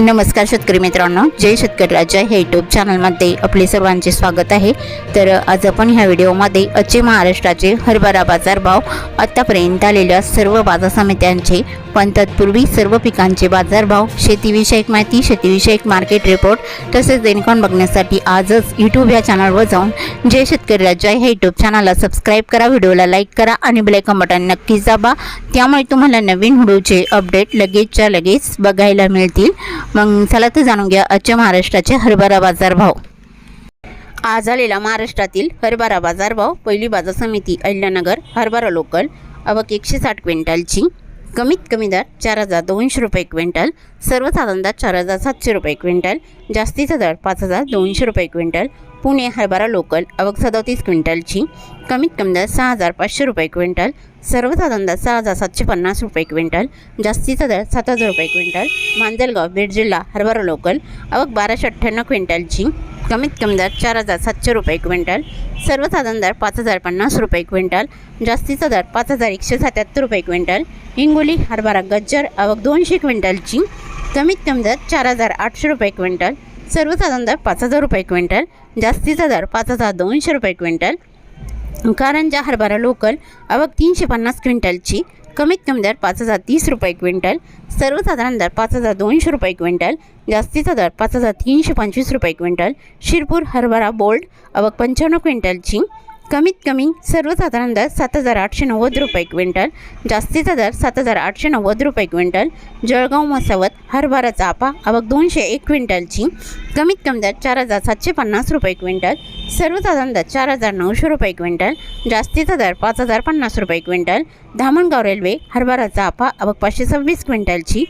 नमस्कार शेतकरी मित्रांनो, जय शेतकरी राजा हे यूट्यूब चॅनलमध्ये आपले सर्वांचे स्वागत आहे। तर आज आपण ह्या व्हिडिओमध्ये आजचे महाराष्ट्राचे हरभरा बाजारभाव, आतापर्यंत आलेल्या सर्व बाजार समित्यांचे, पण तत्पूर्वी सर्व पिकांचे बाजारभाव, शेतीविषयक माहिती, शेतीविषयक मार्केट रिपोर्ट तसेच देणकान बघण्यासाठी आजच यूट्यूब या चॅनलवर जाऊन जय शेतकरी राजा हे यूट्यूब चॅनलला सबस्क्राईब करा, व्हिडिओला लाईक करा आणि बेल आयकॉन बटन नक्कीच दाबा, त्यामुळे तुम्हाला नवीन व्हिडिओचे अपडेट लगेचच्या लगेच बघायला मिळतील। मग चला तर जाणून घ्या आजच्या महाराष्ट्राचे हरभरा बाजारभाव। आज आलेला महाराष्ट्रातील हरभरा बाजारभाव। पहिली बाजार समिती अहिल्यानगर, हरभरा लोकल आवक 160 क्विंटलची, कमीत कमी दर 4200 रुपये क्विंटल, सर्वसाधारण दर 4700 रुपये क्विंटल, जास्तीचा दर 5200 रुपये क्विंटल। पुणे हरभरा लोकल आवक 37 क्विंटलची, कमीत कमी दर 6500 रुपये क्विंटल, सर्वसाधारण दर 6750 रुपये क्विंटल, जास्तीचा दर 7000 रुपये क्विंटल। मांजलगाव बीड जिल्हा हरभरा लोकल आवक 1298 क्विंटलची, कमीत कमी दर 4700 रुपये क्विंटल, सर्वसाधारण दर 5050 रुपये क्विंटल, जास्तीचा दर 5177 रुपये क्विंटल। हिंगोली हरभरा गज्जर आवक 200 क्विंटलची, कमीत कमी दर 4800 रुपये क्विंटल, सर्वसाधारण दर 5000 रुपये क्विंटल, जास्तीचा दर 5200 रुपये क्विंटल। कारंजा हरभरा लोकल आवक 350 क्विंटलची, कमीत कमी दर 5030 रुपये क्विंटल, सर्वसाधारण दर 5200 रुपये क्विंटल, जास्तीचा दर 5325 रुपये क्विंटल। शिरपूर हरभरा बोल्ड आवक 55 क्विंटलची, कमीत कमी सर्वसाधारण दर 7890 रुपये क्विंटल, जास्तीचा दर 7890 रुपये क्विंटल। जळगाव मसावत हरभरा चापा आवक 201 क्विंटलची, कमीत कमी दर 4750 रुपये क्विंटल, सर्वसाधारण दर 4900 रुपये क्विंटल, जास्तीचा दर 5050 रुपये क्विंटल। धामणगाव रेल्वे हरभरा चापा आवक 526 क्विंटलची,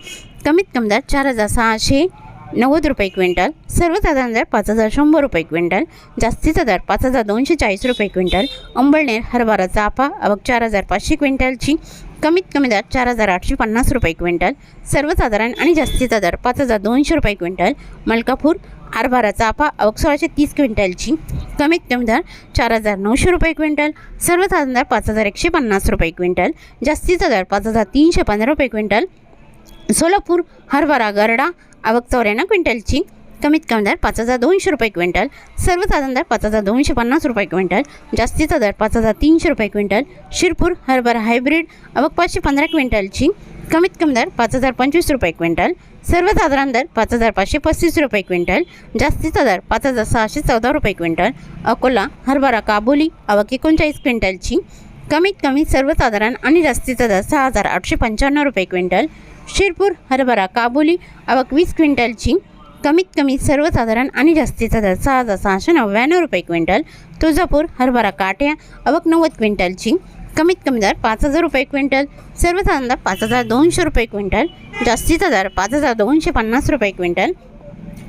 कमीत कमी दर 4690 रुपये क्विंटल, सर्वसाधारण दर 5100 रुपये क्विंटल, जास्तीचा दर 5240 रुपये क्विंटल। अंबळनेर हरभरा चापा आवक 4500 क्विंटलची, कमीत कमी दर 4850 रुपये क्विंटल, सर्वसाधारण आणि जास्तीचा दर 5200 रुपये क्विंटल। मलकापूर हरभरा चापा आवक 1630 क्विंटलची, कमीत कमी दर 4900 रुपये क्विंटल, सर्वसाधारण दर 5150 रुपये क्विंटल, जास्तीचा दर 5315 रुपये क्विंटल। सोलापूर हरभरा गरडा आवक 94 क्विंटलची, कमीत कमी दर 5200 रुपये क्विंटल, सर्वसाधारण दर 5250 रुपये क्विंटल, जास्तीचा दर 5300 रुपये क्विंटल। शिरपूर हरभरा हायब्रिड आवक 515 क्विंटलची, कमीत कमी दर 5025 रुपये क्विंटल, सर्वसाधारण दर 5535 रुपये क्विंटल, जास्तीचा दर 5614 रुपये क्विंटल। अकोला हरभरा काबुली आवक 39 क्विंटलची, कमीत कमी सर्वसाधारण आणि जास्तीचा दर 6895 रुपये क्विंटल। शिरपूर हरभरा काबुली आवक 20 क्विंटलची, कमीत कमी सर्वसाधारण आणि जास्तीचा दर 6699 रुपये क्विंटल। तुळजापूर हरभरा काट्या आवक 90 क्विंटलची, कमीत कमी दर 5000 रुपये क्विंटल, सर्वसाधारण दर 5200 रुपये क्विंटल, जास्तीचा दर 5250 रुपये क्विंटल।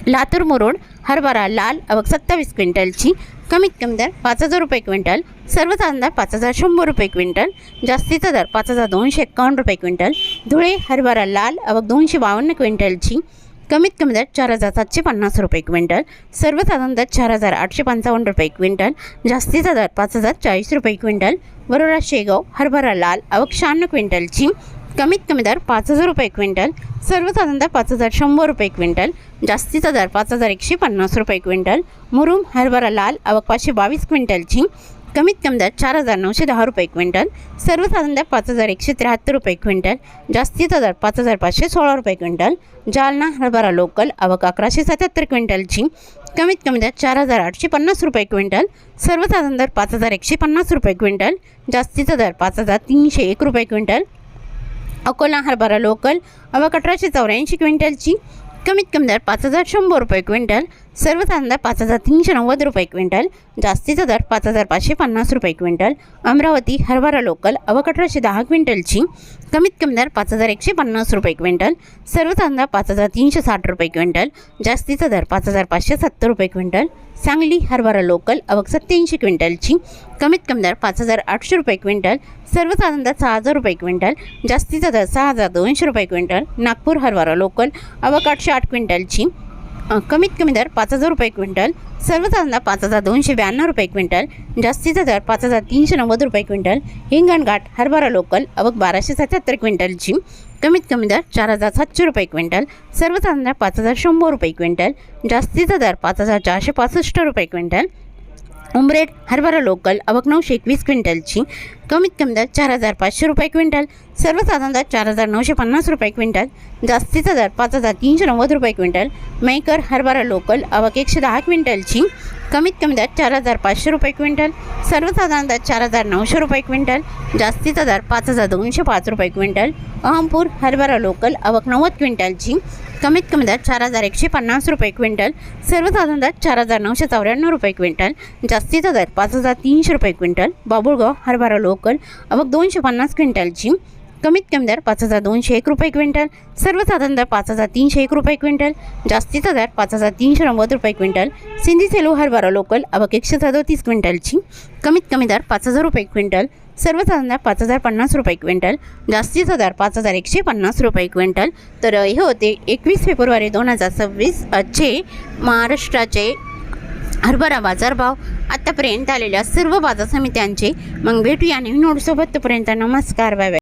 लातूर मुरुड हरभरा लाल आवक 27 क्विंटलची, कमीत कमी दर 5000 रुपये क्विंटल, सर्वसाधारण दर 5100 रुपये क्विंटल, जास्तीचा दर 5251 रुपये क्विंटल। धुळे हरभरा लाल आवक 252 क्विंटलची, कमीत कमी दर 4750 रुपये क्विंटल, सर्वसाधारण दर 4855 रुपये क्विंटल, जास्तीचा दर 5040 रुपये क्विंटल। वरोरा शेगाव हरभरा लाल आवक 96 क्विंटलची, कमीत कमी दर 5000 रुपये क्विंटल, सर्वसाधारण दर 5100 रुपये क्विंटल, जास्तीचा दर 5150 रुपये क्विंटल। मुरुम हरभरा लाल आवक 522 क्विंटलची, कमीत कमी दर 4910 रुपये क्विंटल, सर्वसाधारण दर 5173 रुपये क्विंटल, जास्तीचा दर 5516 रुपये क्विंटल। जालना हरभरा लोकल आवक 1177 क्विंटलची, कमीत कमी दर 4850 रुपये क्विंटल, सर्वसाधारण दर 5150 रुपये क्विंटल, जास्तीचा दर 5301 रुपये क्विंटल। अकोला हरभरा लोकल आवक 1884 क्विंटलची, कमीत कमी दर 5100 रुपये क्विंटल, सर्वसाधारण दर 5390 रुपये क्विंटल, जास्तीचा दर 5550 रुपये क्विंटल। अमरावती हरभरा लोकल आवक 1810 क्विंटलची, कमीत कमी दर 5150 रुपये क्विंटल, सर्वसाधारण दर 5360 रुपये क्विंटल, जास्तीचा दर 5570 रुपये क्विंटल। सांगली हरभरा लोकल आवक 87 क्विंटलची, कमीत कमी दर 5800 रुपये क्विंटल, सर्वसाधारण दर 6000 रुपये क्विंटल, जास्तीचा दर 6200 रुपये क्विंटल। नागपूर हरभरा लोकल आवक 808 क्विंटलची, कमीत कमी दर 5000 रुपये क्विंटल, सर्वसाधारण दर 5292 रुपये क्विंटल, जास्तीचा दर 5390 रुपये क्विंटल। हिंगणघाट हरभरा लोकल आवक 1277 क्विंटलची, कमीत कमी दर 4,700 रुपये क्विंटल, सर्वसाधारण 5,100 रुपये क्विंटल, जास्तीचा दर 5,465 रुपये क्विंटल। उमरेड हरभरा लोकल आवक 921 क्विंटलची, कमीत कमी दर 4,500 रुपये क्विंटल, सर्वसाधारण दर 4,950 रुपये क्विंटल, जास्तीचा दर 5,390 रुपये क्विंटल। मेकर हरभरा लोकल आवक 110 क्विंटलची, कमीत कमी दर 4,500 रुपये क्विंटल, सर्वसाधारण दर 4,900 रुपये क्विंटल, जास्तीचा दर 5,205 रुपये क्विंटल। अहमपूर हरभरा लोकल आवक 90 क्विंटलची, कमीत कमी दर 4,150 रुपये क्विंटल, सर्वसाधारण दर 4,994 रुपये क्विंटल, जास्तीचा दर 5,300 रुपये क्विंटल। बाबुळगाव हरभरा लोकल आवक 250 क्विंटलची, कमीत कमी दर 5,201 रुपये क्विंटल, सर्वसाधारण दर 5,301 रुपये क्विंटल, जास्तीचा दर 5,390 रुपये क्विंटल। सिंधी सेलू हरभरा लोकल आवक 137 क्विंटलची, कमीत कमी दर 5,000 रुपये क्विंटल, सर्वसाधारण दर 5,050 रुपये क्विंटल, जास्तीचा दर 5,150 रुपये क्विंटल। तर हे होते 21 फेब्रुवारी 2026 आजचे महाराष्ट्राचे हरभरा बाजारभाव, आतापर्यंत आलेल्या सर्व बाजार समित्यांचे। मग भेटूया नवीन नोटसोबत, तोपर्यंत नमस्कार, बाय बाय।